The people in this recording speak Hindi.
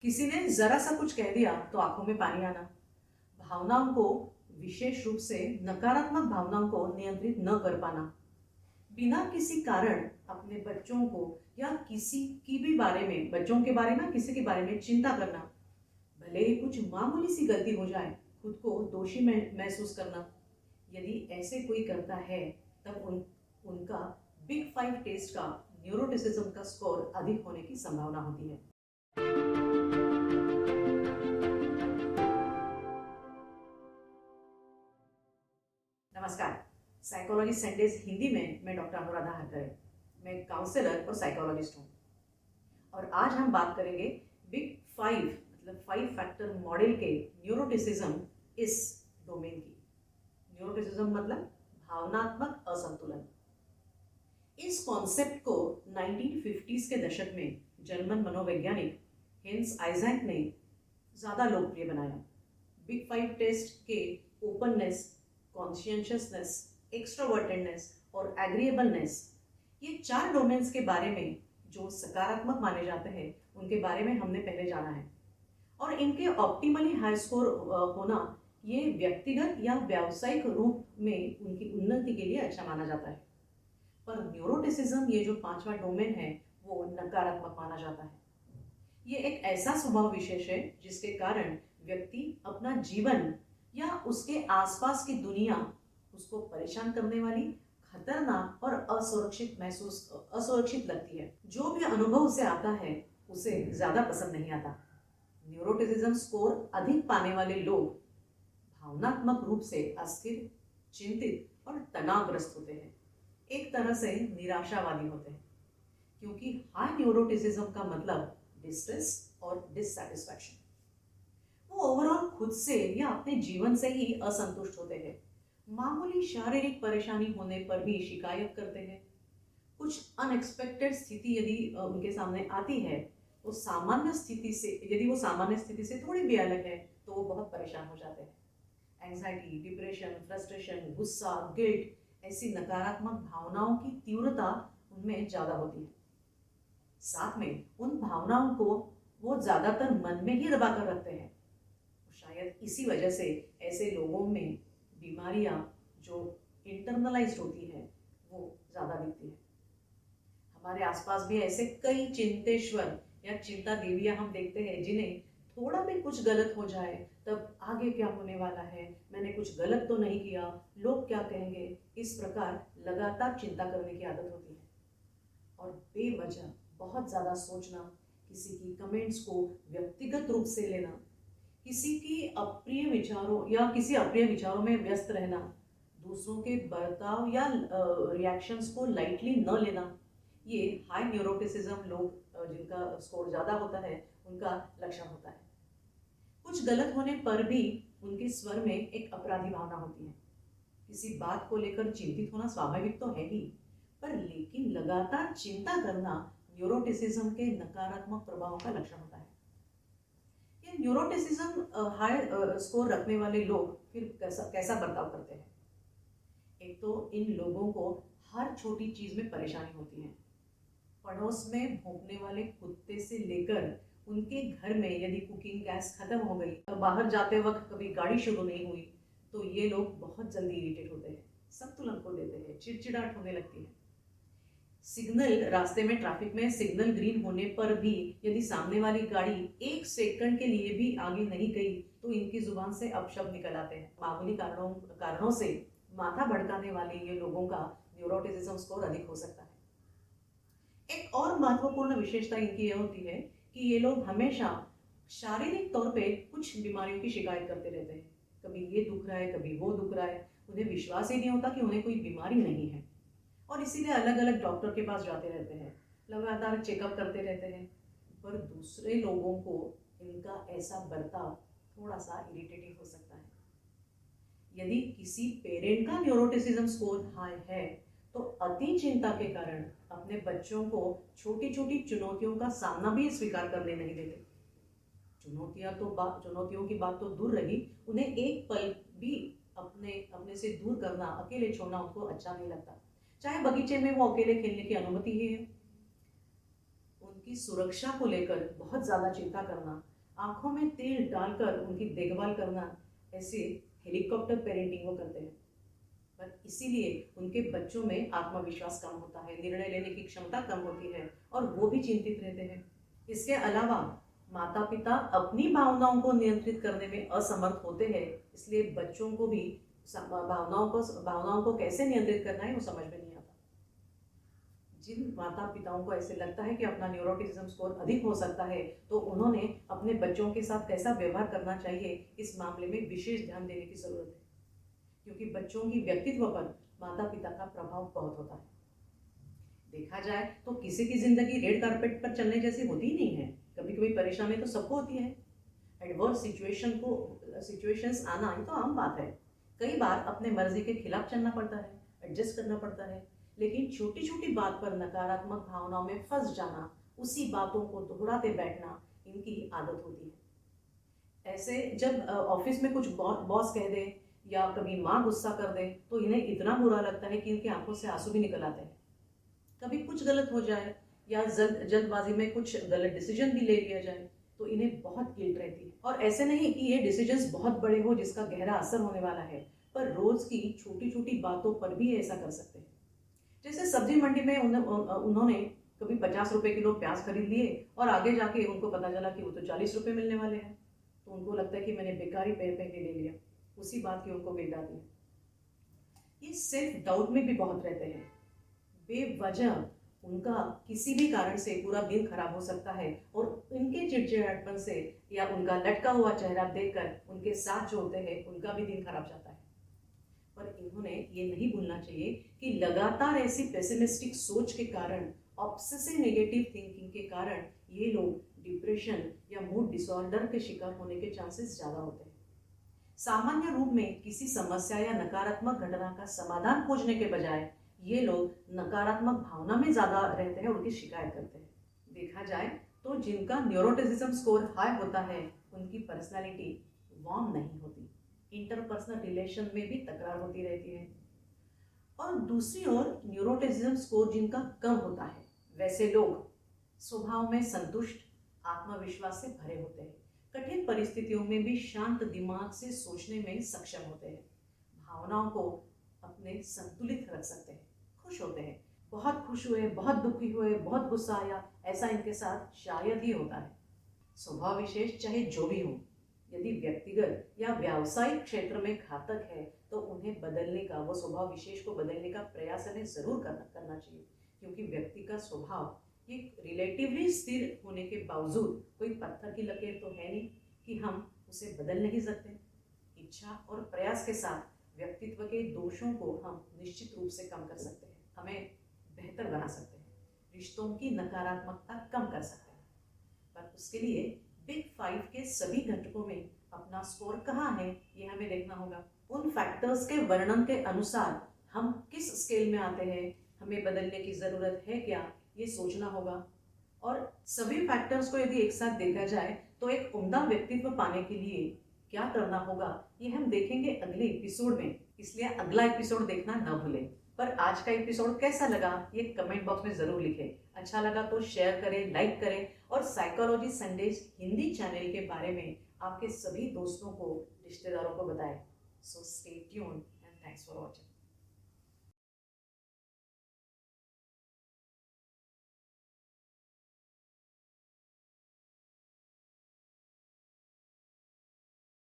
किसी ने जरा सा कुछ कह दिया तो आंखों में पानी आना, भावनाओं को, विशेष रूप से नकारात्मक भावनाओं को नियंत्रित न कर पाना, बिना किसी कारण अपने बच्चों को या किसी की भी बारे में, बच्चों के बारे में, किसी के बारे में चिंता करना, भले ही कुछ मामूली सी गलती हो जाए, खुद को दोषी महसूस करना, यदि ऐसे कोई करता है तब उनका बिग फाइव टेस्ट का न्यूरोटिसिज्म का स्कोर अधिक होने की संभावना होती है। नमस्कार। साइकोलॉजी संडेज हिंदी में मैं डॉक्टर अनुराधा हरकरे। मैं काउंसलर और साइकोलॉजिस्ट हूँ और आज हम बात करेंगे बिग फाइव मतलब 5 फैक्टर मॉडल के न्यूरोटिसिज्म इस डोमेन की। न्यूरोटिसिज्म मतलब भावनात्मक असंतुलन। इस कॉन्सेप्ट को 1950s के दशक में जर्मन मनोवैज्ञानिक हेंस आइजैक ने ज़्यादा लोकप्रिय बनाया। बिग फाइव टेस्ट के ओपननेस, कॉन्शियसनेस, एक्सट्रोवर्टेडनेस और एग्रीएबलनेस, ये 4 डोमेन्स के बारे में जो सकारात्मक माने जाते हैं उनके बारे में हमने पहले जाना है और इनके ऑप्टिमली हाई स्कोर होना ये व्यक्तिगत या व्यावसायिक रूप में उनकी उन्नति के लिए अच्छा माना जाता है। पर न्यूरोटिसिज्म, ये जो 5वां डोमेन है, वो नकारात्मक माना जाता है। ये एक ऐसा स्वभाव विशेष है जिसके कारण व्यक्ति अपना जीवन या उसके आसपास की दुनिया उसको परेशान करने वाली, खतरनाक और असुरक्षित लगती है। जो भी अनुभव उसे आता है उसे ज्यादा पसंद नहीं आता। न्यूरोटिसिज्म स्कोर अधिक पाने वाले लोग भावनात्मक रूप से अस्थिर, चिंतित और तनावग्रस्त होते हैं। एक तरह से निराशावादी होते हैं, क्योंकि हाई न्यूरोटिसिज्म का मतलब डिस्ट्रेस और डिससैटिस्फैक्शन। वो ओवरऑल खुद से या अपने जीवन से ही असंतुष्ट होते हैं। मामूली शारीरिक परेशानी होने पर भी शिकायत करते हैं। कुछ अनएक्सपेक्टेड स्थिति यदि उनके सामने आती है तो यदि वो सामान्य स्थिति से थोड़ी भी अलग है तो वो बहुत परेशान हो जाते हैं। एंजाइटी, डिप्रेशन, फ्रस्ट्रेशन, गुस्सा, गिल्ट, ऐसी नकारात्मक भावनाओं की तीव्रता उनमें ज़्यादा होती है। साथ में उन भावनाओं को वो ज़्यादातर मन में ही दबा कर रखते हैं। शायद इसी वजह से ऐसे लोगों में बीमारियां जो इंटरनलाइज्ड होती है वो ज़्यादा दिखती है। हमारे आसपास भी ऐसे कई चिंतेश्वर या चिंता देवियां हम देखते हैं, जिन्हें थोड़ा भी कुछ गलत हो जाए तब आगे क्या होने वाला है, मैंने कुछ गलत तो नहीं किया, लोग क्या कहेंगे, इस प्रकार लगातार चिंता करने की आदत होती है। और बेवजह बहुत ज़्यादा सोचना, किसी की कमेंट्स को व्यक्तिगत रूप से लेना, किसी की अप्रिय विचारों या किसी अप्रिय विचारों में व्यस्त रहना, दूसरों के बर्ताव या रिएक्शंस को लाइटली न लेना, ये हाई न्यूरोटिसिज्म लोग जिनका स्कोर ज़्यादा होता है उनका लक्षण होता है। कुछ गलत होने पर भी उनके स्वर में एक अपराधी भावना होती है। किसी बात को लेकर चिंतित होना स्वाभाविक तो है ही, पर लेकिन लगातार चिंता करना न्यूरोटिसिज्म के नकारात्मक प्रभाव का लक्षण होता है। ये न्यूरोटिसिज्म हाई स्कोर रखने वाले लोग फिर कैसा बर्ताव करते हैं। एक तो इन लोगों को हर छोटी चीज में परेशानी होती है। पड़ोस में भौंकने वाले कुत्ते से लेकर उनके घर में यदि कुकिंग गैस खत्म हो गई, बाहर जाते वक्त कभी गाड़ी शुरू नहीं हुई, तो ये लोग बहुत जल्दी इरिटेट होते हैं, संतुलन खो देते हैं, चिड़चिड़ाहट होने लगती है। सिग्नल, रास्ते में ट्रैफिक में सिग्नल ग्रीन होने पर भी यदि सामने वाली गाड़ी 1 सेकंड के लिए भी आगे नहीं गई तो इनकी जुबान से अपशब्द निकल आते हैं। मामूली कारणों से माथा भड़काने वाले ये लोगों का न्यूरोटिसिज्म स्कोर अधिक हो सकता है। एक और महत्वपूर्ण विशेषता इनकी यह होती है कि ये लोग हमेशा शारीरिक तौर पे कुछ बीमारियों की शिकायत करते रहते हैं। कभी ये दुख रहा है, कभी वो दुख रहा है, उन्हें विश्वास ही नहीं होता कि उन्हें कोई बीमारी नहीं है और इसीलिए अलग अलग डॉक्टर के पास जाते रहते हैं, लगातार चेकअप करते रहते हैं। पर दूसरे लोगों को इनका ऐसा बर्ताव थोड़ा सा इरिटेटिंग हो सकता है। यदि किसी पेरेंट का न्यूरोटिसिज्म स्कोर हाई है तो अति चिंता के कारण अपने बच्चों को छोटी छोटी चुनौतियों का सामना भी स्वीकार करने नहीं देते। चुनौतियों की बात तो दूर रही, उन्हें एक पल भी अपने से दूर करना, अकेले छोड़ना उनको अच्छा नहीं लगता। चाहे बगीचे में वो अकेले खेलने की अनुमति ही है। उनकी सुरक्षा को लेकर बहुत ज़्यादा चिंता करना आंखों में तेल डालकर उनकी देखभाल करना, ऐसे हेलीकॉप्टर पेरेंटिंग वो करते हैं। पर इसीलिए उनके बच्चों में आत्मविश्वास कम होता है, निर्णय लेने की क्षमता कम होती है और वो भी चिंतित रहते हैं। इसके अलावा माता पिता अपनी भावनाओं को नियंत्रित करने में असमर्थ होते हैं, इसलिए बच्चों को भी भावनाओं को कैसे नियंत्रित करना है वो समझ में नहीं आता। जिन माता पिताओं को ऐसे लगता है कि अपना न्यूरोटिज्म स्कोर अधिक हो सकता है, तो उन्होंने अपने बच्चों के साथ कैसा व्यवहार करना चाहिए इस मामले में विशेष ध्यान देने की जरूरत है, क्योंकि बच्चों की व्यक्तित्व पर माता पिता का प्रभाव बहुत होता है। देखा जाए तो किसी की जिंदगी रेड कारपेट पर चलने जैसी होती ही नहीं है, कभी कभी परेशानी तो सबको होती है। एडवर्स सिचुएशंस आना ये तो आम बात है। कई बार अपने मर्जी के खिलाफ चलना पड़ता है, एडजस्ट करना पड़ता है, लेकिन छोटी छोटी बात पर नकारात्मक भावनाओं में फंस जाना, उसी बातों को दोहराते बैठना इनकी आदत होती है। ऐसे जब ऑफिस में कुछ बॉस कह दे या कभी माँ गुस्सा कर दे तो इन्हें इतना बुरा लगता है कि इनकी आंखों से आंसू भी निकल आते हैं। कभी कुछ गलत हो जाए या जल्दबाजी में कुछ गलत डिसीजन भी ले लिया जाए तो इन्हें बहुत गिल्ट रहती है। और ऐसे नहीं कि ये डिसीजंस बहुत बड़े हो जिसका गहरा असर होने वाला है, पर रोज की छोटी छोटी बातों पर भी ऐसा कर सकते हैं। जैसे सब्जी मंडी में उन्होंने कभी 50 रुपए किलो प्याज खरीद लिए और आगे जाके उनको पता चला कि वो तो 40 रुपए मिलने वाले हैं, तो उनको लगता है कि मैंने बेकारी पैसे ले लिया, उसी बात की उनको गिल्ट आती है। ये सेल्फ डाउट में भी बहुत रहते हैं, बेवजह उनका किसी भी कारण से पूरा दिन खराब हो सकता है और इनके चिड़चिड़ापन से या उनका लटका हुआ चेहरा देखकर उनके साथ जो होते हैं उनका भी दिन खराब जाता है। पर इन्होंने ये नहीं भूलना चाहिए कि लगातार ऐसी पेसिमिस्टिक सोच के कारण, ऑब्सेसिव नेगेटिव थिंकिंग के कारण ये लोग डिप्रेशन या मूड डिसऑर्डर के शिकार होने के चांसेस ज़्यादा होते हैं। सामान्य रूप में किसी समस्या या नकारात्मक घटना का समाधान खोजने के बजाय ये लोग नकारात्मक भावना में ज़्यादा रहते हैं और उनकी शिकायत करते हैं। देखा जाए तो जिनका न्यूरोटिज्म स्कोर हाई होता है उनकी पर्सनालिटी वार्म नहीं होती, इंटरपर्सनल रिलेशन में भी तकरार होती रहती है। और दूसरी ओर न्यूरोटिज्म स्कोर जिनका कम होता है वैसे लोग स्वभाव में संतुष्ट, आत्मविश्वास से भरे होते हैं, कठिन परिस्थितियों में भी शांत दिमाग से सोचने में सक्षम होते हैं, भावनाओं को अपने संतुलित रख सकते हैं, खुश होते हैं, बहुत खुश हुए, बहुत दुखी हुए, बहुत गुस्सा आया, ऐसा इनके साथ शायद ही होता है। स्वभाव विशेष चाहे जो भी हो, यदि व्यक्तिगत या व्यावसायिक क्षेत्र में घातक है तो उन्हें बदलने का, वो स्वभाव विशेष को बदलने का प्रयास हमें जरूर करना चाहिए, क्योंकि व्यक्ति का स्वभाव एक रिलेटिवली स्थिर होने के बावजूद कोई पत्थर की लकीर तो है नहीं कि हम उसे बदल नहीं सकते। इच्छा और प्रयास के साथ व्यक्तित्व के दोषों को हम निश्चित रूप से कम कर सकते हैं, हमें बेहतर बना सकते हैं, रिश्तों की नकारात्मकता कम कर सकते हैं। पर उसके लिए बिग 5 के सभी घटकों में अपना स्कोर कहाँ है ये हमें देखना होगा। उन फैक्टर्स के वर्णन के अनुसार हम किस स्केल में आते हैं, हमें बदलने की ज़रूरत है क्या, ये सोचना होगा। और सभी फैक्टर्स को यदि एक साथ देखा जाए तो एक उम्दा व्यक्तित्व पाने के लिए क्या करना होगा ये हम देखेंगे अगले एपिसोड में, इसलिए अगला एपिसोड देखना ना भूलें। पर आज का एपिसोड कैसा लगा ये कमेंट बॉक्स में ज़रूर लिखें। अच्छा लगा तो शेयर करें, लाइक करें और साइकोलॉजी संडेज हिंदी चैनल के बारे में आपके सभी दोस्तों को, रिश्तेदारों को बताएं। So stay tuned and thanks for watching.